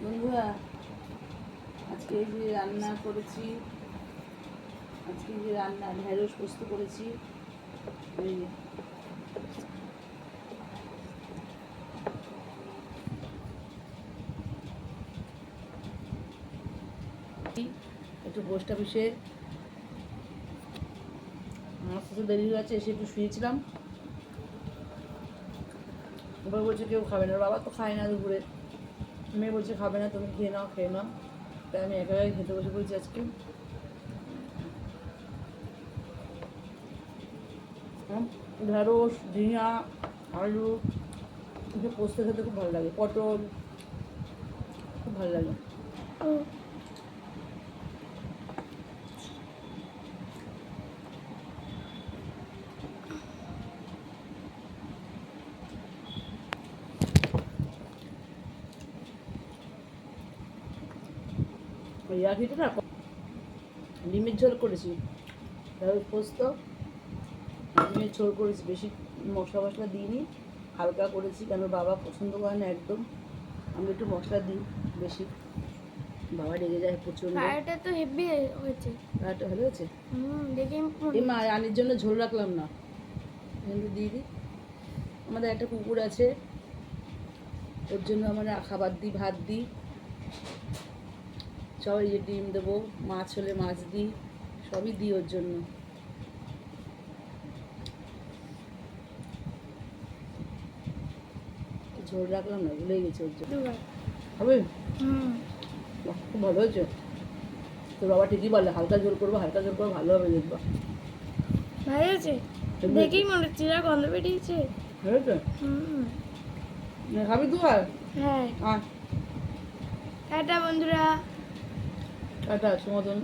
বন্ধুরা, আজকে এই যে রান্না করেছি, আজকে যে রান্না ঢেঁড়স পোস্ত করেছি। এই যে একটু পোস্ট অফিসে আমার সাথে দেরি হয়ে গেছে, এসে একটু শুয়েছিলাম। এবার বলছে কেউ খাবে না, বাবা তো খায় না দুপুরে। মেয়ে বলছে খাবে না, তুমি খেয়ে নাও খেয়ে নাও। তাই আমি একা একাই খেতে বসে পড়েছি আজকে। ঢেঁড়স, ঝিঙা, আলু এসব পোস্ত খেতে খুব ভালো লাগে, পটল খুব ভালো লাগে। ইয়া খেতে না, ডিমের ঝোল করেছি, ঢেঁড়স পোস্ত ডিমের ঝোল করেছি, বেশি মশলা মশলা দিইনি, হালকা করেছি, কেন বাবা পছন্দ করে না একদম। আমি একটু মশলা দিই বেশি, বাবা রেগে যায় প্রচুর। ফ্রাইটা তো হেভি হয়েছে। ফ্রাইটা ভালো হয়েছে। দেখে এই মা রানির জন্য ঝোল রাখলাম না, কিন্তু দিয়ে দিই। আমাদের একটা কুকুর আছে, ওর জন্য আমরা খাবার দিই, ভাত দিই, সবাই যে ডিম দেবো, মাছ হলে মাছ দিই, সবই দিই ওর জন্য। ঝোল রাখলাম না, ভুলে গেছি ওর জন্য। হবে? বাহ, খুব ভালো হয়েছে। তোর বাবা ঠিকই বলে হালকা ঝোল করবো, হালকা ঝোল করবো, ভালো হবে দেখবা। ভালো হয়েছে, দেখেই মনে হচ্ছে যা গন্ধ বেরিয়েছে। হয়েছে? খাবি তুই? আর হ্যাঁ, টাটা বন্ধুরা। টাটা, সুমতন।